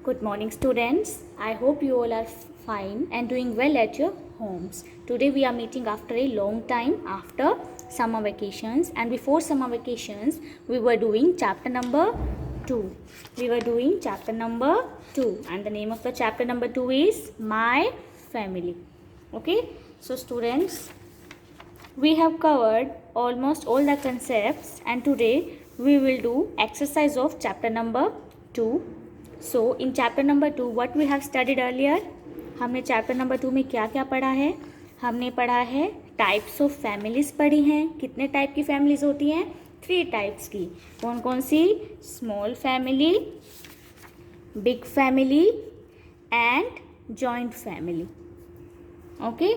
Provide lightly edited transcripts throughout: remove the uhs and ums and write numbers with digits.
Good morning, students. I hope you all are fine and doing well at your homes. Today we are meeting after a long time after summer vacations, and before summer vacations we were doing chapter number 2. And the name of the chapter number 2 is My Family. Okay, so students, we have covered almost all the concepts, and today we will do exercise of chapter number 2. So in chapter number 2 what we have studied earlier, हमने chapter number 2 में क्या क्या पढ़ा है? हमने पढ़ा है types of families पढ़ी हैं. कितने टाइप की फैमिलीज होती हैं? 3 टाइप्स की. कौन कौन सी? Small family, big family and joint family. Okay,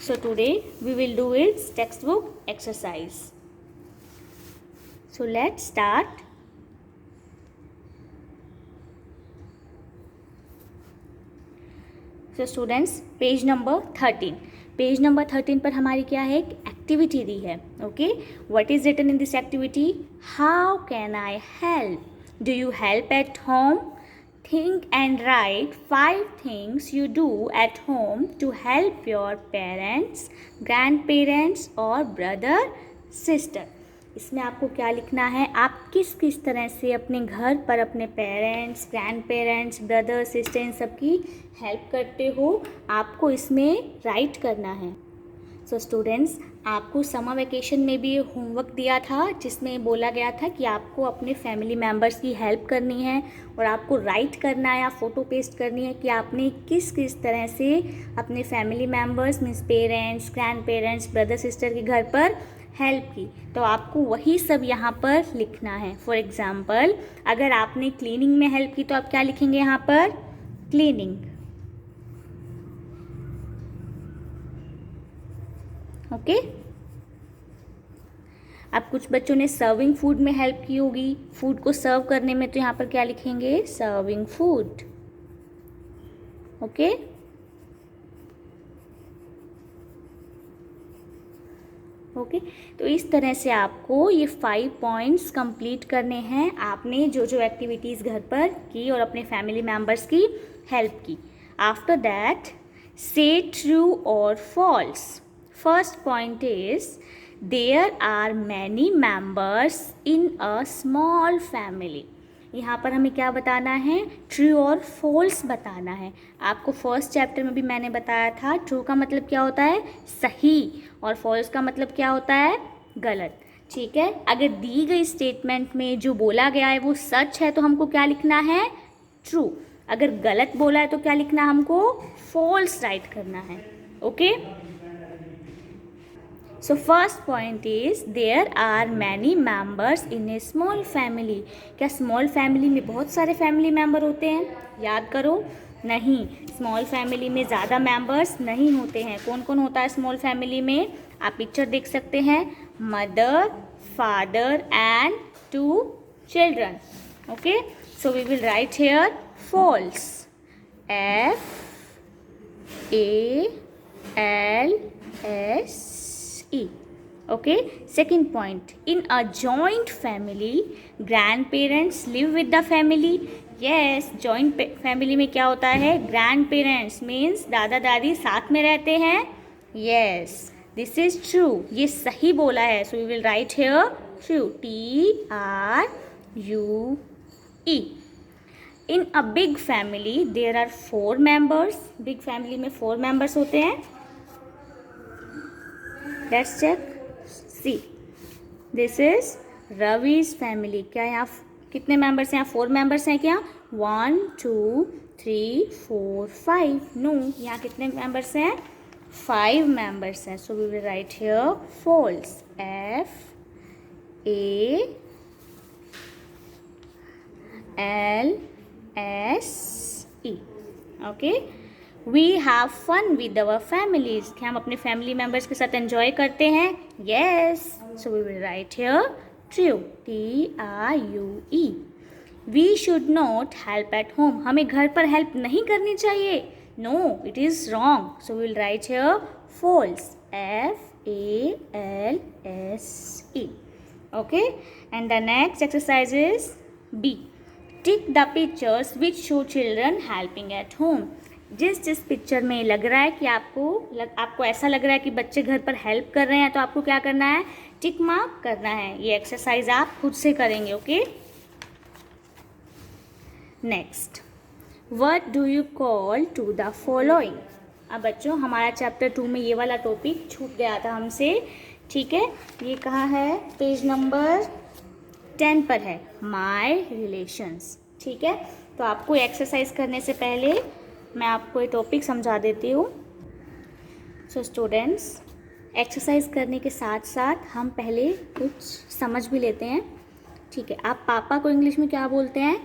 so today we will do its textbook exercise. So let's start. So students, page number 13 पर हमारी क्या है? एक एक्टिविटी दी है. Okay, what is written in this activity? How can I help? Do you help at home? Think and write 5 things you do at home to help your parents, grandparents or brother, sister. इसमें आपको क्या लिखना है? आप किस किस तरह से अपने घर पर अपने parents, grand parents, brother, sister in सब की हेल्प करते हो, आपको इसमें राइट करना है. सो स्टूडेंट्स, आपको समर वेकेशन में भी होमवर्क दिया था जिसमें बोला गया था कि आपको अपने फैमिली मेम्बर्स की हेल्प करनी है और आपको राइट करना है या फ़ोटो पेस्ट करनी है कि आपने किस किस तरह से अपने family members means parents, grand parents, brother sister के घर पर हेल्प की. तो आपको वही सब यहाँ पर लिखना है. फॉर एग्ज़ाम्पल, अगर आपने क्लीनिंग में हेल्प की तो आप क्या लिखेंगे यहाँ पर? क्लीनिंग. ओके. अब कुछ बच्चों ने सर्विंग फूड में हेल्प की होगी, फूड को सर्व करने में, तो यहाँ पर क्या लिखेंगे? Serving food. ओके. ओके, तो इस तरह से आपको ये 5 पॉइंट्स कंप्लीट करने हैं. आपने जो जो एक्टिविटीज़ घर पर की और अपने फैमिली मेम्बर्स की हेल्प की. आफ्टर दैट, से ट्रू और false. First point is, there are many members in a small family. यहाँ पर हमें क्या बताना है? ट्रू और फॉल्स बताना है. आपको फर्स्ट चैप्टर में भी मैंने बताया था ट्रू का मतलब क्या होता है? सही, और फॉल्स का मतलब क्या होता है? गलत. ठीक है, अगर दी गई स्टेटमेंट में जो बोला गया है वो सच है तो हमको क्या लिखना है? ट्रू. अगर गलत बोला है तो क्या लिखना है हमको? फॉल्स राइट करना है. Okay. So first point is, there are many members in a small family. क्या small family में बहुत सारे family member होते हैं? याद करो, नहीं. small family में ज़्यादा members नहीं होते हैं. कौन कौन होता है small family में? आप पिक्चर देख सकते हैं. mother, father and 2 children. Okay, so we will write here false. F A L S E. Okay, second point, in a joint family grandparents live with the family. Yes, joint family में क्या होता है? grandparents means दादा दादी साथ में रहते हैं. Yes, this is true. ये सही बोला है. So we will write here true. T R U E. In a big family there are 4 members. big family में 4 members होते हैं. Let's check. See, this is Ravi's family. क्या यहाँ कितने मेंबर्स हैं? यहाँ 4 मेंबर्स हैं क्या? 1 2 3 4 5. नो, यहाँ कितने मेंबर्स हैं? 5 मेंबर्स हैं. So we will write here false. F A L S E. Okay. We have fun with our families. क्या हम अपने फैमिली मेम्बर्स के साथ एंजॉय करते हैं? Yes. So we will write here true. T-R-U-E. We should not help at home. हमें घर पर हेल्प नहीं करनी चाहिए. No, it is wrong. So we will write here false. F-A-L-S-E. Okay. And the next exercise is B. Tick the pictures which show children helping at home. जिस picture में लग रहा है कि आपको ऐसा लग रहा है कि बच्चे घर पर हेल्प कर रहे हैं, तो आपको क्या करना है, टिक मार्क करना है। ये एक्सरसाइज आप खुद से करेंगे, okay. Next, what do you call to the following. अब बच्चों हमारा चैप्टर 2 में ये वाला टॉपिक छूट गया था हमसे, ठीक है। ये कहाँ है, पेज नंबर 10 पर है, माय रिलेशंस, ठीक है। तो आपको एक्सरसाइज करने से पहले मैं आपको ये टॉपिक समझा देती हूँ। सो स्टूडेंट्स, एक्सरसाइज करने के साथ साथ हम पहले कुछ समझ भी लेते हैं, ठीक है। आप पापा को इंग्लिश में क्या बोलते हैं,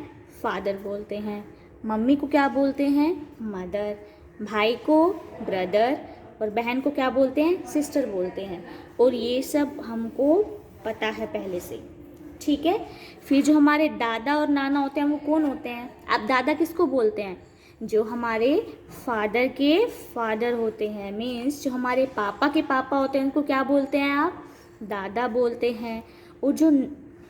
फादर बोलते हैं। मम्मी को क्या बोलते हैं, मदर। भाई को ब्रदर, और बहन को क्या बोलते हैं, सिस्टर बोलते हैं। और ये सब हमको पता है पहले से, ठीक है। फिर जो हमारे दादा और नाना होते हैं वो कौन होते हैं, आप दादा किसको बोलते हैं, जो हमारे फादर के फादर होते हैं। मीन्स जो हमारे पापा के पापा होते हैं उनको क्या बोलते हैं आप, दादा बोलते हैं। और जो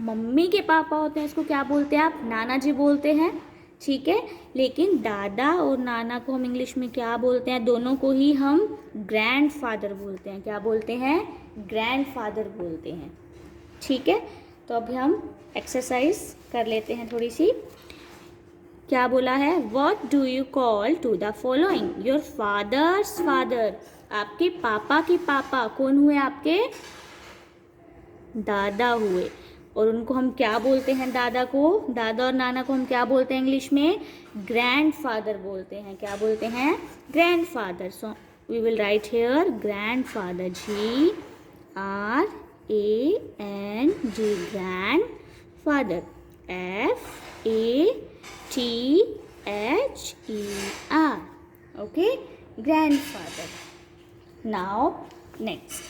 मम्मी के पापा होते हैं उसको क्या बोलते हैं आप, नाना जी बोलते हैं, ठीक है। लेकिन दादा और नाना को हम इंग्लिश में क्या बोलते हैं, दोनों को ही हम ग्रैंडफादर बोलते हैं। क्या बोलते हैं, ग्रैंडफादर बोलते हैं, ठीक है। तो अभी हम एक्सरसाइज कर लेते हैं थोड़ी सी। क्या बोला है, what do you call to the following, your father's father. आपके पापा के पापा कौन हुए, आपके दादा हुए। और उनको हम क्या बोलते हैं, दादा और नाना को हम क्या बोलते हैं इंग्लिश में, ग्रैंडफादर बोलते हैं। क्या बोलते हैं, grandfather. So we will write here grandfather, GRAND, grandfather, FATHER, okay, grandfather. Now next,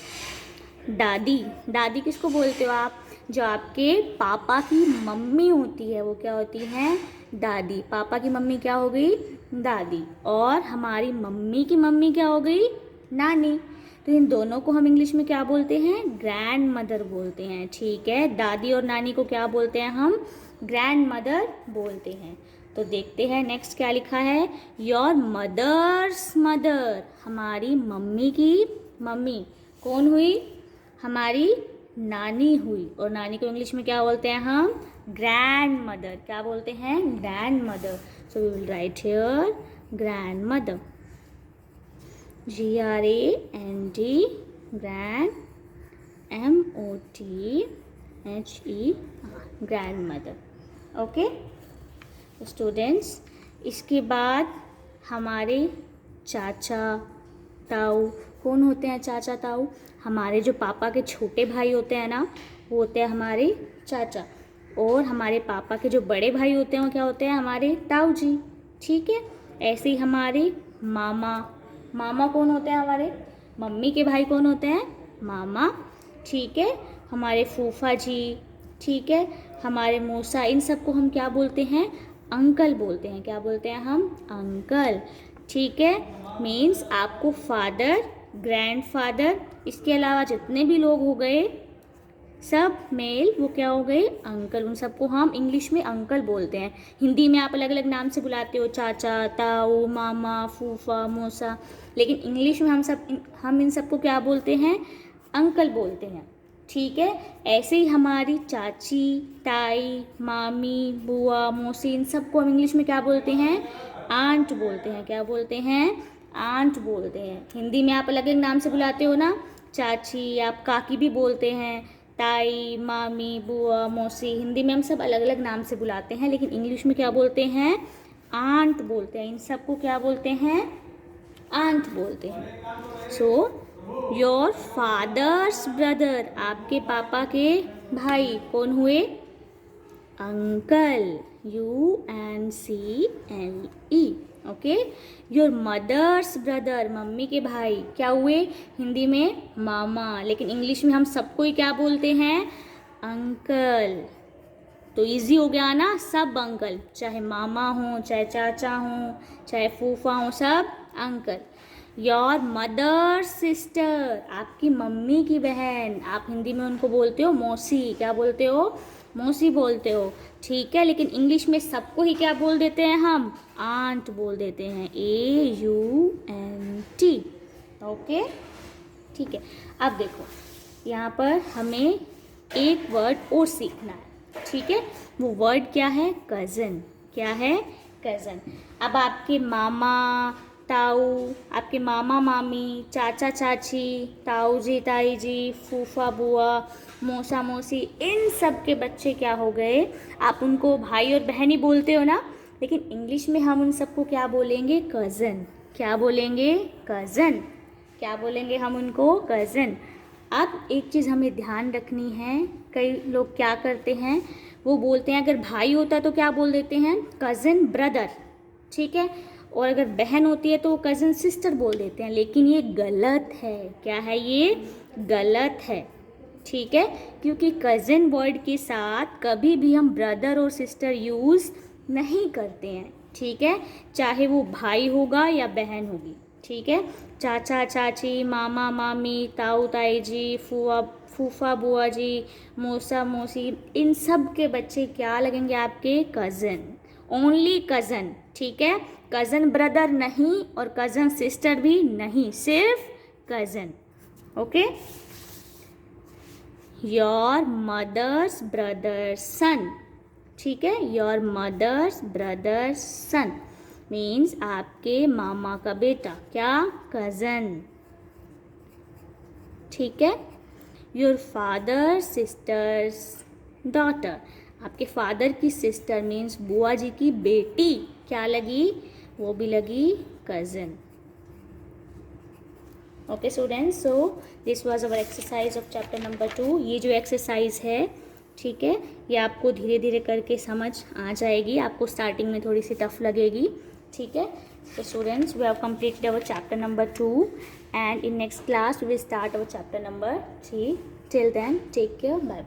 दादी किसको बोलते हो आप, जो आपके पापा की मम्मी होती है वो क्या होती है, दादी। पापा की मम्मी क्या हो गई, दादी। और हमारी मम्मी की मम्मी क्या हो गई, नानी। तो इन दोनों को हम इंग्लिश में क्या बोलते हैं, ग्रैंड मदर बोलते हैं, ठीक है। दादी और नानी को क्या बोलते हैं हम, ग्रैंड मदर बोलते हैं। तो देखते हैं नेक्स्ट क्या लिखा है, योर मदर्स मदर। हमारी मम्मी की मम्मी कौन हुई, हमारी नानी हुई। और नानी को इंग्लिश में क्या बोलते हैं हम, ग्रैंड मदर। क्या बोलते हैं, grand mother. So we will write here grand mother, GRAND, grand, MOTHER, grand mother, okay students. इसके बाद हमारे चाचा ताऊ कौन होते हैं, चाचा ताऊ हमारे जो पापा के छोटे भाई होते हैं ना, वो होते हैं हमारे चाचा। और हमारे पापा के जो बड़े भाई होते हैं वो क्या होते हैं, हमारे ताऊ जी, ठीक है। ऐसे ही हमारे मामा कौन होते हैं, हमारे मम्मी के भाई कौन होते हैं, मामा, ठीक है। हमारे फूफा जी, ठीक है। हमारे मौसा, इन सबको हम क्या बोलते हैं, अंकल बोलते हैं। क्या बोलते हैं हम, अंकल, ठीक है। मीन्स आपको फादर, ग्रैंडफादर, इसके अलावा जितने भी लोग हो गए सब मेल, वो क्या हो गए, अंकल। उन सबको हम इंग्लिश में अंकल बोलते हैं। हिंदी में आप अलग अलग नाम से बुलाते हो, चाचा, ताऊ, मामा, फूफा, मौसा, लेकिन इंग्लिश में हम इन सबको क्या बोलते हैं, अंकल बोलते हैं, ठीक है। ऐसे ही हमारी चाची, ताई, मामी, बुआ, मौसी, इन सबको हम इंग्लिश में क्या बोलते हैं, आंट बोलते हैं। क्या बोलते हैं, आंट बोलते हैं। हिंदी में आप अलग अलग नाम से बुलाते हो ना, चाची, आप काकी भी बोलते हैं, ताई, मामी, बुआ, मौसी, हिंदी में हम सब अलग अलग नाम से बुलाते हैं, लेकिन इंग्लिश में क्या बोलते हैं, आंट बोलते हैं। इन सबको क्या बोलते हैं, आंट बोलते हैं। सो योर फादर्स ब्रदर, आपके पापा के भाई कौन हुए, uncle, UNCLE, okay. Your mother's brother, मम्मी के भाई क्या हुए, हिंदी में मामा, लेकिन इंग्लिश में हम सबको ही क्या बोलते हैं, अंकल। तो इजी हो गया ना, सब अंकल, चाहे मामा हो, चाहे चाचा हो, चाहे फूफा हो, सब अंकल। योर मदर सिस्टर, आपकी मम्मी की बहन, आप हिंदी में उनको बोलते हो मौसी। क्या बोलते हो, मौसी बोलते हो, ठीक है, लेकिन इंग्लिश में सबको ही क्या बोल देते हैं हम? आंट बोल देते हैं, AUNT। ओके, ठीक है। अब देखो यहाँ पर हमें एक वर्ड और सीखना है, ठीक है। वो वर्ड क्या है? कज़न। क्या है? कज़न। अब आपके मामा ताऊ, आपके मामा मामी, चाचा चाची, ताऊ जी ताई जी, फूफा बुआ, मौसा मौसी, इन सब के बच्चे क्या हो गए? आप उनको भाई और बहन ही बोलते हो ना, लेकिन इंग्लिश में हम उन सबको क्या बोलेंगे? कज़न। क्या बोलेंगे? कज़न। क्या बोलेंगे हम उनको? कज़न। अब एक चीज़ हमें ध्यान रखनी है, कई लोग क्या करते हैं, वो बोलते हैं अगर भाई होता है तो क्या बोल देते हैं? कज़न ब्रदर, ठीक है, और अगर बहन होती है तो कज़न सिस्टर बोल देते हैं, लेकिन ये गलत है। क्या है ये? गलत है, ठीक है, क्योंकि कज़न वर्ड के साथ कभी भी हम ब्रदर और सिस्टर यूज़ नहीं करते हैं, ठीक है, चाहे वो भाई होगा या बहन होगी, ठीक है। चाचा चाची, मामा मामी, ताऊ ताई जी, फूफा बुआ जी, मौसा मौसी, इन सब के बच्चे क्या लगेंगे आपके? कज़न। ओनली कज़न, ठीक है, कज़न ब्रदर नहीं और कज़न सिस्टर भी नहीं, सिर्फ cousin. Okay. Your mother's brother son, ठीक है, your mother's brother son means आपके मामा का बेटा, क्या? कज़न, ठीक है। योर फादर सिस्टर्स डॉटर, आपके फादर की सिस्टर मीन्स बुआ जी की बेटी, क्या लगी? वो भी लगी cousin. Okay students, so this was our exercise of chapter number 2। ये जो एक्सरसाइज है, ठीक है, ये आपको धीरे धीरे करके समझ आ जाएगी, आपको स्टार्टिंग में थोड़ी सी टफ लगेगी, ठीक है। So students, we have completed our chapter number 2 and in next class we will start our chapter number 3. Till then, take care, bye bye.